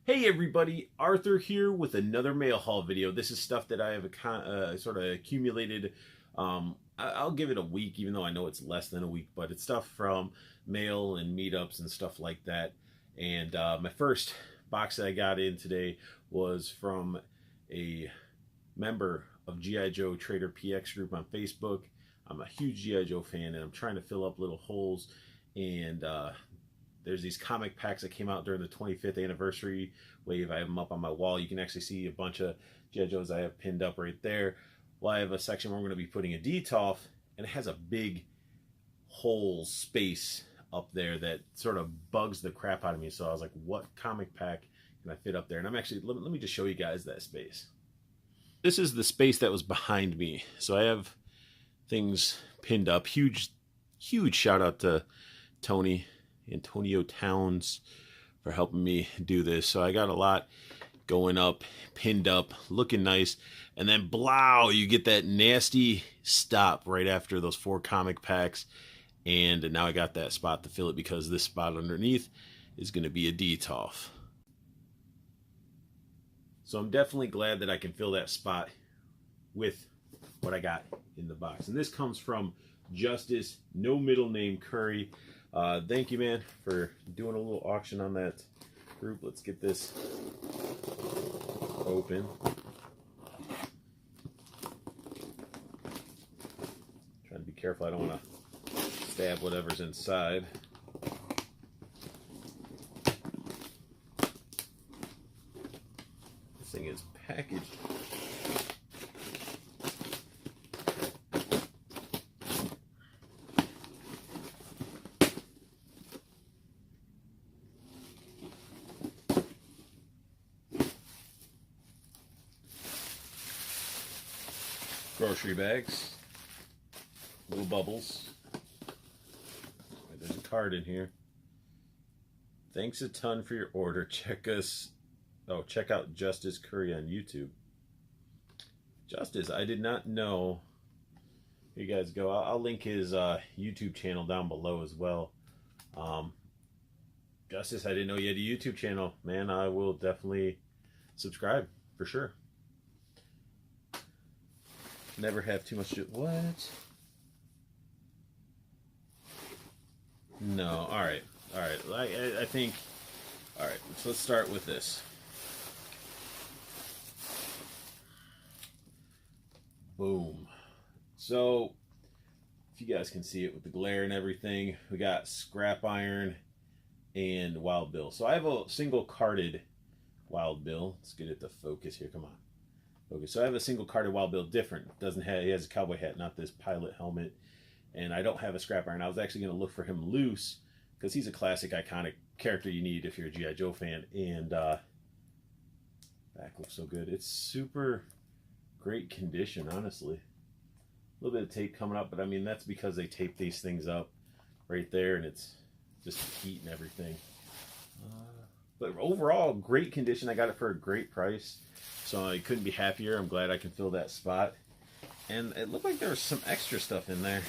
Hey everybody, Arthur here with another mail haul video. This is stuff that I have sort of accumulated. I'll give it a week, even though I know it's less than a week, but it's stuff from mail and meetups and stuff like that. And my first box that I got in today was from a member of G.I. Joe Trader PX group on Facebook. I'm a huge G.I. Joe fan, and I'm trying to fill up little holes. And there's these comic packs that came out during the 25th anniversary wave. I have them up on my wall. You can actually see a bunch of G.I. Joes I have pinned up right there. Well, I have a section where I'm going to be putting a DTOF, and it has a big hole space up there that sort of bugs the crap out of me. So I was like, what comic pack can I fit up there? And I'm actually, let me just show you guys that space. This is the space that was behind me. So I have things pinned up. Huge shout out to Antonio Towns for helping me do this. So I got a lot going up, pinned up, looking nice, and then blow, you get that nasty stop right after those 4 comic packs. And now I got that spot to fill it because this spot underneath is going to be a DTOF. So I'm definitely glad that I can fill that spot with what I got in the box. And this comes from Justice, no middle name, Cury. Thank you, man, for doing a little auction on that group. Let's get this open. Trying to be careful. I don't want to stab whatever's inside. This thing is packaged. Grocery bags, little bubbles. There's a card in here. Thanks a ton for your order. Check out Justice Cury on YouTube. Justice, I did not know. Here you guys go. I'll link his YouTube channel down below as well. Justice, I didn't know you had a YouTube channel. Man, I will definitely subscribe for sure. Never have too much. What? No. All right. I think. All right. So let's start with this. Boom. So, if you guys can see it with the glare and everything, we got Scrap Iron and Wild Bill. So I have a single carded Wild Bill. Let's get it to focus here. Come on. Okay, so I have a single carded Wild Bill, different. He has a cowboy hat, not this pilot helmet. And I don't have a Scrap Iron. I was actually going to look for him loose because he's a classic, iconic character you need if you're a G.I. Joe fan. And back looks so good. It's super great condition, honestly. A little bit of tape coming up, but I mean, that's because they tape these things up right there, and it's just heat and everything. But overall, great condition. I got it for a great price. So I couldn't be happier. I'm glad I can fill that spot. And it looked like there was some extra stuff in there.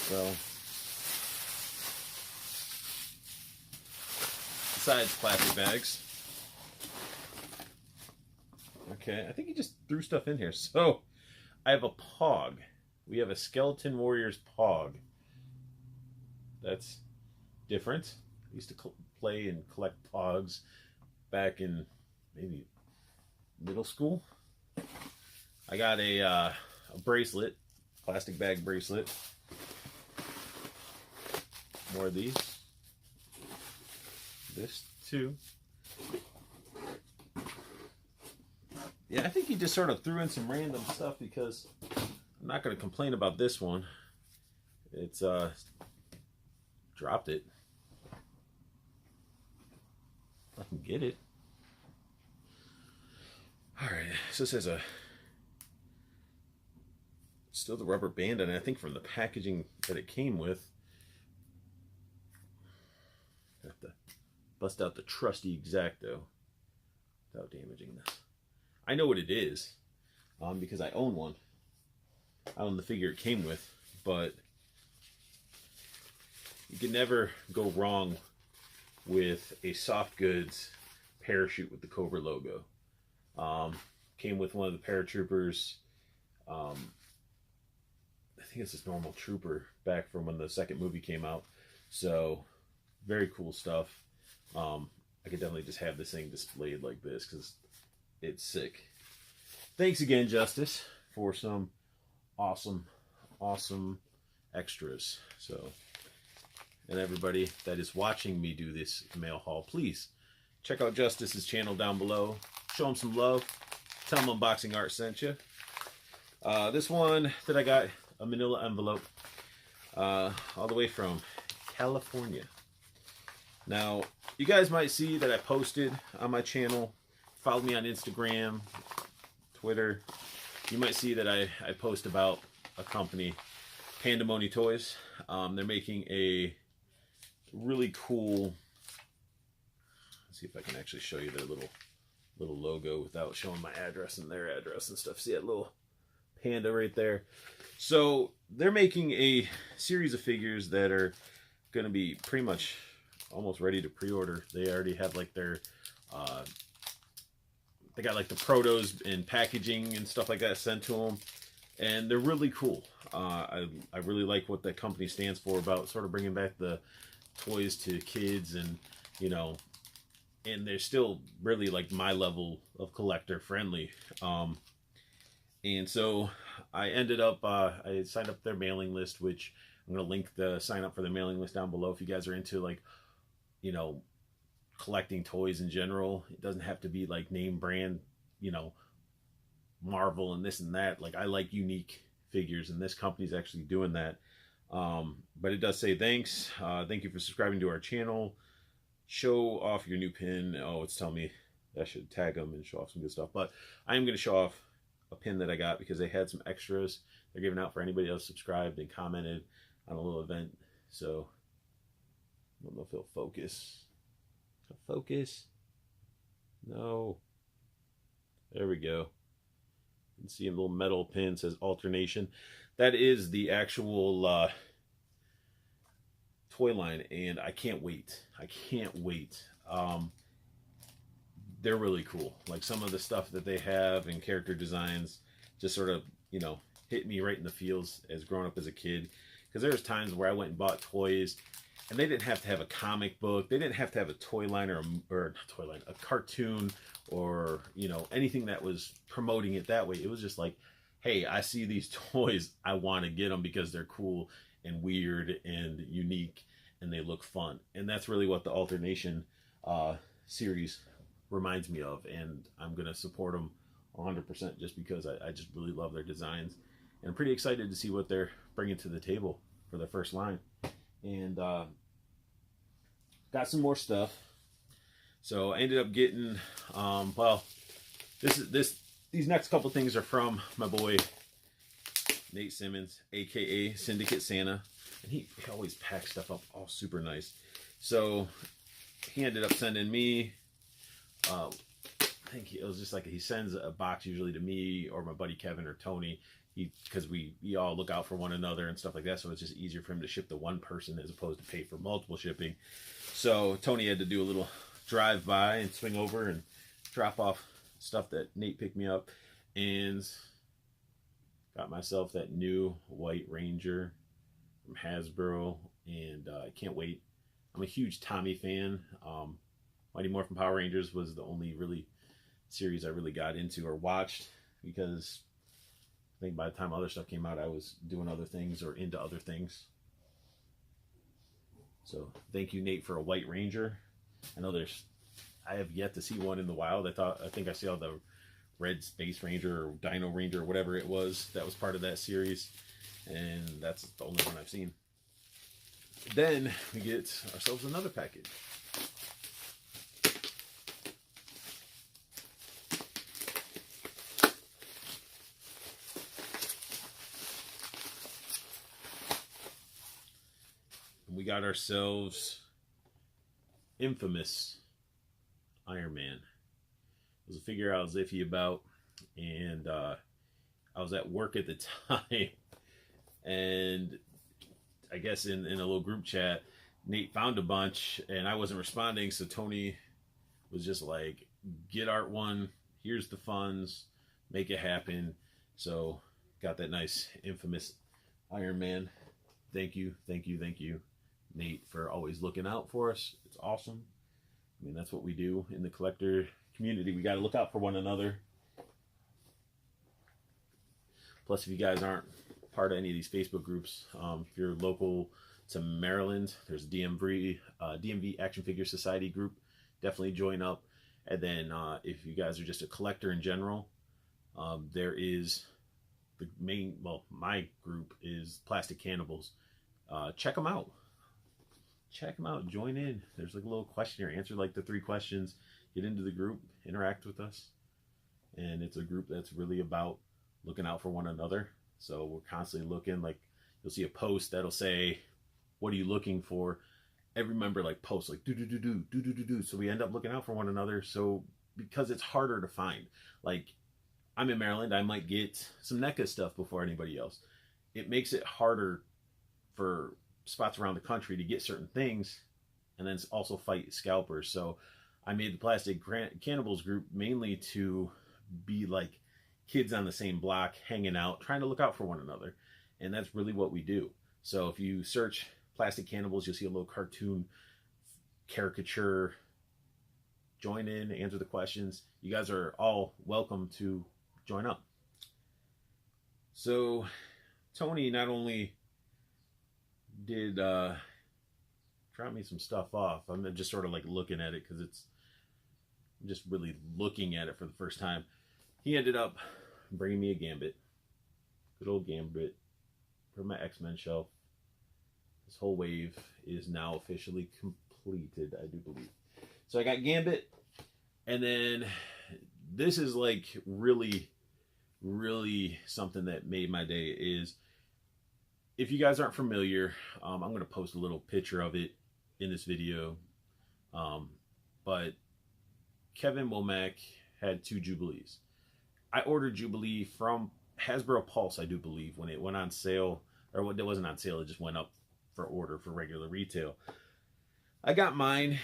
So, besides plastic bags. Okay, I think he just threw stuff in here. So, I have a Pog. We have a Skeleton Warriors Pog. That's different. I used to play and collect Pogs back in maybe middle school. I got a bracelet, plastic bag bracelet. More of these. This too. Yeah, I think he just sort of threw in some random stuff because I'm not going to complain about this one. It's dropped it. I can get it. Alright, so this has still the rubber band on it, I think from the packaging that it came with. Have to bust out the trusty X-Acto without damaging this. I know what it is, because I own one. I own the figure it came with, but you can never go wrong with a soft goods parachute with the Cobra logo. Came with one of the paratroopers. I think it's this normal trooper back from when the second movie came out. So very cool stuff. I could definitely just have this thing displayed like this because it's sick. Thanks again, Justice, for some awesome extras. So, and everybody that is watching me do this mail haul, please check out Justice's channel down below. Show him some love. Tell him Unboxing Art sent you. This one that I got, a manila envelope, all the way from California. Now, you guys might see that I posted on my channel. Follow me on Instagram, Twitter. You might see that I post about a company, Pandemoni Toys. They're making a really cool, let's see if I can actually show you their little logo without showing my address and their address and stuff. See that little panda right there? So they're making a series of figures that are going to be pretty much almost ready to pre-order. They already have like their they got like the protos and packaging and stuff like that sent to them, and they're really cool. I really like what that company stands for, about sort of bringing back the toys to kids, and you know, and they're still really like my level of collector friendly. And so I ended up I signed up their mailing list, which I'm going to link the sign up for the mailing list down below if you guys are into, like, you know, collecting toys in general. It doesn't have to be like name brand, you know, Marvel and this and that. Like, I like unique figures, and this company's actually doing that. But it does say thanks. Thank you for subscribing to our channel. Show off your new pin. Oh, it's telling me I should tag them and show off some good stuff. But I am going to show off a pin that I got because they had some extras they're giving out for anybody else subscribed and commented on a little event. So I don't know if it'll focus. Focus. No. There we go. You can see a little metal pin, says alternation. That is the actual toy line, and I can't wait. I can't wait. They're really cool. Like, some of the stuff that they have and character designs just sort of, you know, hit me right in the feels as growing up as a kid. Because there's times where I went and bought toys, and they didn't have to have a comic book. They didn't have to have a toy line or not toy line, a cartoon, or, you know, anything that was promoting it that way. It was just like, hey, I see these toys, I want to get them because they're cool and weird and unique and they look fun. And that's really what the Alternation series reminds me of, and I'm going to support them 100% just because I just really love their designs. And I'm pretty excited to see what they're bringing to the table for their first line. And got some more stuff. So I ended up getting, well, these next couple things are from my boy Nate Simmons, aka Syndicate Santa, and he always packs stuff up all super nice. So he ended up sending me, I think it was just like, he sends a box usually to me or my buddy Kevin or Tony, because we all look out for one another and stuff like that, so it's just easier for him to ship to one person as opposed to pay for multiple shipping. So Tony had to do a little drive by and swing over and drop off stuff that Nate picked me up, and got myself that new White Ranger from Hasbro, and I can't wait. I'm a huge Tommy fan. Mighty Morphin Power Rangers was the only really series I really got into or watched, because I think by the time other stuff came out, I was doing other things or into other things. So thank you, Nate, for a White Ranger. I know I have yet to see one in the wild. I think I saw the Red Space Ranger or Dino Ranger or whatever it was that was part of that series, and that's the only one I've seen. Then we get ourselves another package. We got ourselves Infamous Iron Man. It was a figure I was iffy about, and I was at work at the time, and I guess in a little group chat, Nate found a bunch, and I wasn't responding, so Tony was just like, get art one, here's the funds, make it happen. So got that nice infamous Iron Man. Thank you, Nate, for always looking out for us. It's awesome. I mean, that's what we do in the collector community. We got to look out for one another. Plus, if you guys aren't part of any of these Facebook groups, if you're local to Maryland, there's DMV Action Figure Society group. Definitely join up. And then if you guys are just a collector in general, there is the main, well, my group is Plastic Cannibals. Check them out. Check them out. Join in. There's like a little questionnaire. Answer like the 3 questions. Get into the group. Interact with us. And it's a group that's really about looking out for one another. So we're constantly looking. Like, you'll see a post that'll say, what are you looking for? Every member like posts like do. So we end up looking out for one another. So because it's harder to find. Like, I'm in Maryland. I might get some NECA stuff before anybody else. It makes it harder for spots around the country to get certain things, and then also fight scalpers. So I made the Plastic Cannibals group mainly to be like kids on the same block, hanging out, trying to look out for one another. And that's really what we do. So if you search Plastic Cannibals, you'll see a little cartoon caricature. Join in, answer the questions. You guys are all welcome to join up. So Tony not only did drop me some stuff off, I'm just sort of like looking at it because I'm just really looking at it for the first time. He ended up bringing me a Gambit. Good old Gambit from my X-Men shelf. This whole wave is now officially completed, I do believe. So I got Gambit, and then this is like really, really something that made my day. Is, if you guys aren't familiar, I'm going to post a little picture of it in this video. But Kevin Womack had 2 Jubilees. I ordered Jubilee from Hasbro Pulse, I do believe, when it went on sale. Or it wasn't on sale, it just went up for order for regular retail. I got mine,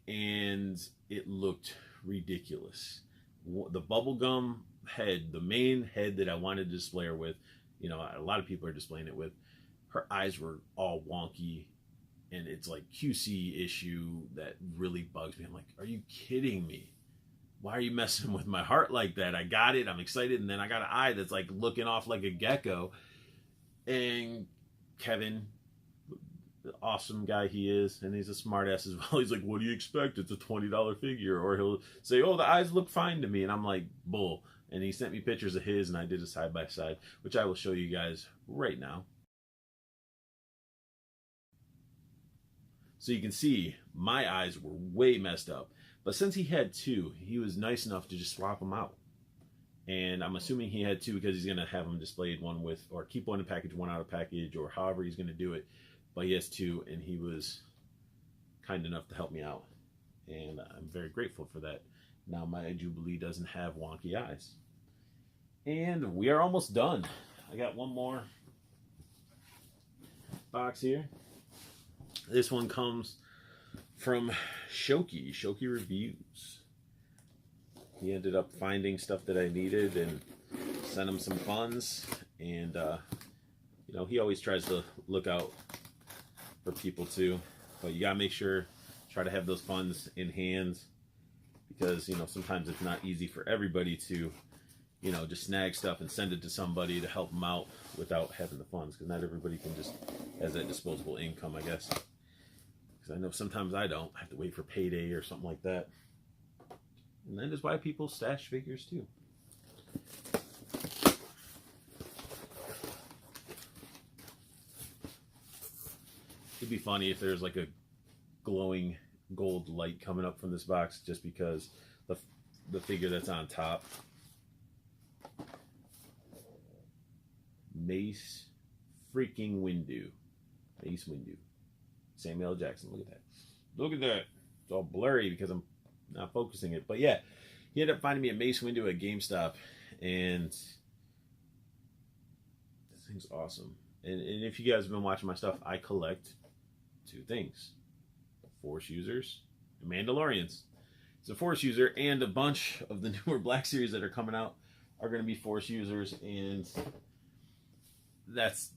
and it looked ridiculous. The bubblegum head, the main head that I wanted to display her with, you know, a lot of people are displaying it with, her eyes were all wonky, and it's like QC issue that really bugs me. I'm like, are you kidding me? Why are you messing with my heart like that? I got it, I'm excited, and then I got an eye that's like looking off like a gecko. And Kevin, the awesome guy he is, and he's a smart ass as well, he's like, what do you expect? It's a $20 figure. Or he'll say, oh, the eyes look fine to me. And I'm like, bull. And he sent me pictures of his, and I did a side-by-side, which I will show you guys right now. So you can see my eyes were way messed up. But since he had 2, he was nice enough to just swap them out. And I'm assuming he had 2 because he's going to have them displayed, one with, or keep one in package, one out of package, or however he's going to do it. But he has 2, and he was kind enough to help me out. And I'm very grateful for that. Now my Jubilee doesn't have wonky eyes. And we are almost done. I got one more box here. This one comes from Shoky Reviews. He ended up finding stuff that I needed and sent him some funds. And, you know, he always tries to look out for people too. But you gotta make sure, try to have those funds in hand, because, you know, sometimes it's not easy for everybody to, you know, just snag stuff and send it to somebody to help them out without having the funds, because not everybody can just has that disposable income, I guess. Because I know sometimes I don't. I have to wait for payday or something like that. And that is why people stash figures too. It'd be funny if there's like a glowing gold light coming up from this box, just because the figure that's on top. Mace freaking Windu. Mace Windu. Samuel L. Jackson. Look at that. Look at that. It's all blurry because I'm not focusing it. But yeah, he ended up finding me a Mace Windu at GameStop. And this thing's awesome. And if you guys have been watching my stuff, I collect 2 things: Force users and Mandalorians. it's a Force user, and a bunch of the newer Black Series that are coming out are going to be Force users, and that's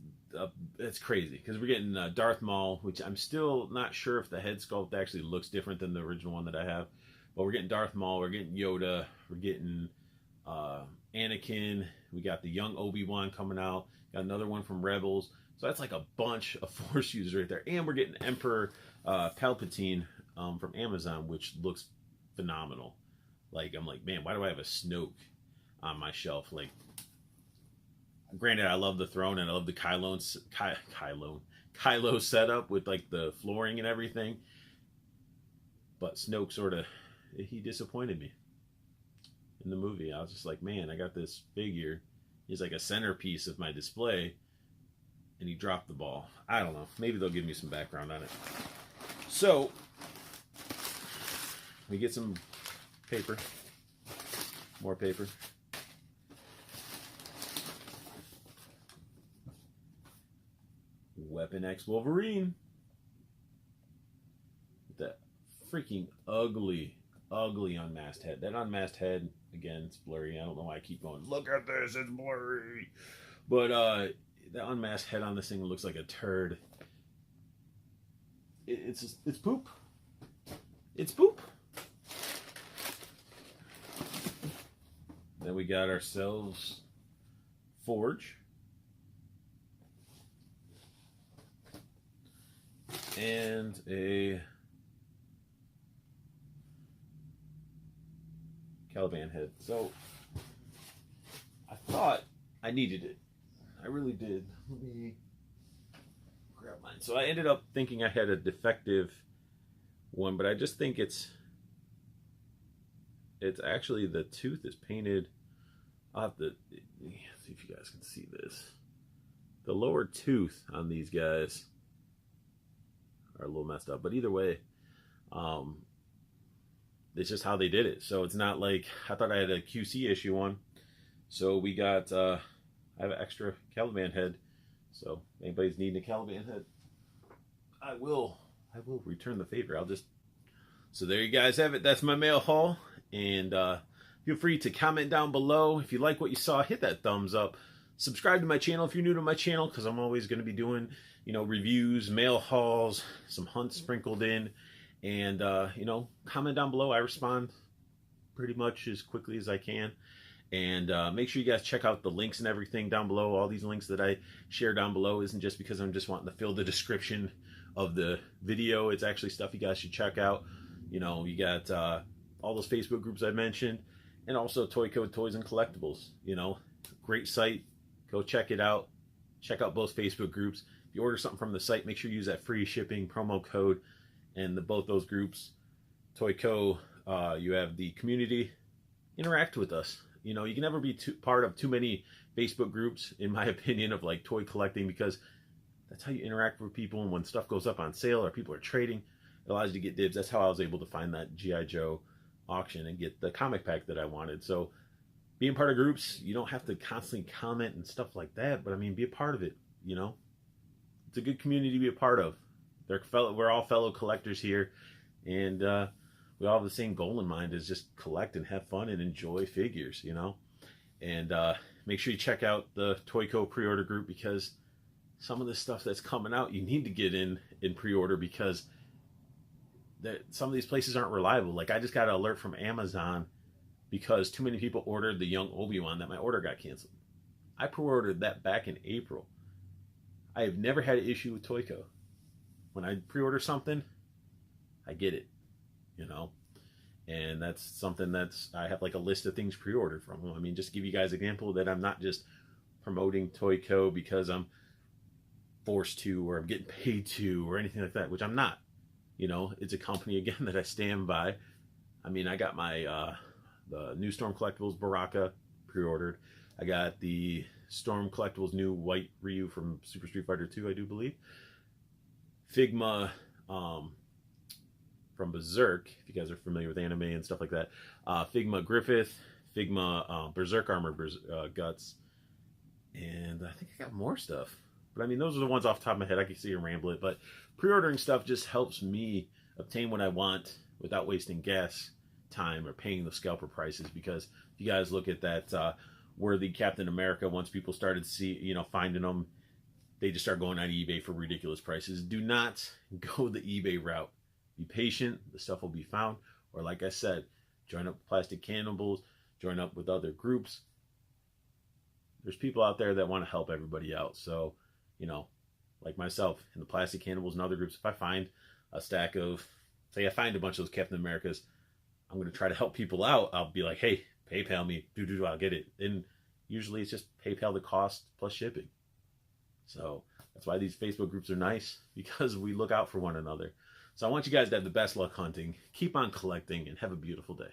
crazy because we're getting Darth Maul, which I'm still not sure if the head sculpt actually looks different than the original one that I have, but we're getting Darth Maul, we're getting Yoda, we're getting Anakin, we got the young Obi-Wan coming out, got another one from Rebels, so that's like a bunch of Force users right there, and we're getting Emperor Palpatine from Amazon, which looks phenomenal. Like, I'm like, man, why do I have a Snoke on my shelf? Like, granted, I love the throne and I love the Kylo setup with like the flooring and everything, but Snoke sort of, he disappointed me in the movie. I was just like, man, I got this figure, he's like a centerpiece of my display, and he dropped the ball. I don't know, maybe they'll give me some background on it. So we get some paper, more paper. Weapon X Wolverine. That freaking ugly unmasked head. That unmasked head, again, it's blurry. I don't know why I keep going, look at this, it's blurry. But the unmasked head on this thing looks like a turd. It's poop. It's poop. Then we got ourselves Forge. And a Caliban head. So I thought I needed it. I really did. Let me grab mine. So I ended up thinking I had a defective one, but I just think it's actually the tooth is painted. I'll have to see if you guys can see this. The lower tooth on these guys are a little messed up, but either way, it's just how they did it. So it's not like, I thought I had a QC issue one, so we got I have an extra Caliban head, so if anybody's needing a Caliban head, I will return the favor. So there you guys have it. That's my mail haul, and feel free to comment down below if you like what you saw. Hit that thumbs up, subscribe to my channel if you're new to my channel, because I'm always going to be doing, you know, reviews, mail hauls, some hunts sprinkled in, and you know, comment down below. I respond pretty much as quickly as I can, and make sure you guys check out the links and everything down below. All these links that I share down below isn't just because I'm just wanting to fill the description of the video. It's actually stuff you guys should check out. You know, you got all those Facebook groups I mentioned, and also Toyco Toys and Collectibles. You know, great site. Go check it out. Check out both Facebook groups. If you order something from the site, make sure you use that free shipping promo code. And both those groups, Toyco, you have the community. Interact with us. You know, you can never be part of too many Facebook groups, in my opinion, of like toy collecting, because that's how you interact with people. And when stuff goes up on sale or people are trading, it allows you to get dibs. That's how I was able to find that G.I. Joe auction and get the comic pack that I wanted. So being part of groups, you don't have to constantly comment and stuff like that, but I mean, be a part of it. You know, it's a good community to be a part of. We're all fellow collectors here, and we all have the same goal in mind, is just collect and have fun and enjoy figures, you know. And make sure you check out the Toyco pre-order group, because some of the stuff that's coming out, you need to get in pre-order, because some of these places aren't reliable. Like, I just got an alert from Amazon because too many people ordered the young Obi-Wan that my order got canceled. I pre-ordered that back in April. I have never had an issue with Toyco. When I pre-order something, I get it, you know, and that's something I have like a list of things pre-ordered from them. I mean, just to give you guys an example that I'm not just promoting Toyco because I'm forced to, or I'm getting paid to, or anything like that, which I'm not. You know, it's a company, again, that I stand by. I mean, I got my the new Storm Collectibles Baraka pre-ordered. I got the Storm Collectibles new white Ryu from Super Street Fighter 2, I do believe. Figma from Berserk, if you guys are familiar with anime and stuff like that. Figma Griffith, Figma Berserk Armor Guts, and I think I got more stuff. But I mean, those are the ones off the top of my head. I can see you ramble it, but pre-ordering stuff just helps me obtain what I want without wasting gas time or paying the scalper prices, because if you guys look at that worthy Captain America, once people started finding them, they just start going on eBay for ridiculous prices. Do not go the eBay route. Be patient. The stuff will be found. Or like I said, join up with Plastic Cannibals, join up with other groups. There's people out there that want to help everybody out. So, like myself in the Plastic Cannibals and other groups, if I find a stack of, say I find a bunch of those Captain Americas, I'm going to try to help people out. I'll be like, hey, PayPal me, I'll get it. And usually it's just PayPal the cost plus shipping. So that's why these Facebook groups are nice, because we look out for one another. So I want you guys to have the best luck hunting, keep on collecting, and have a beautiful day.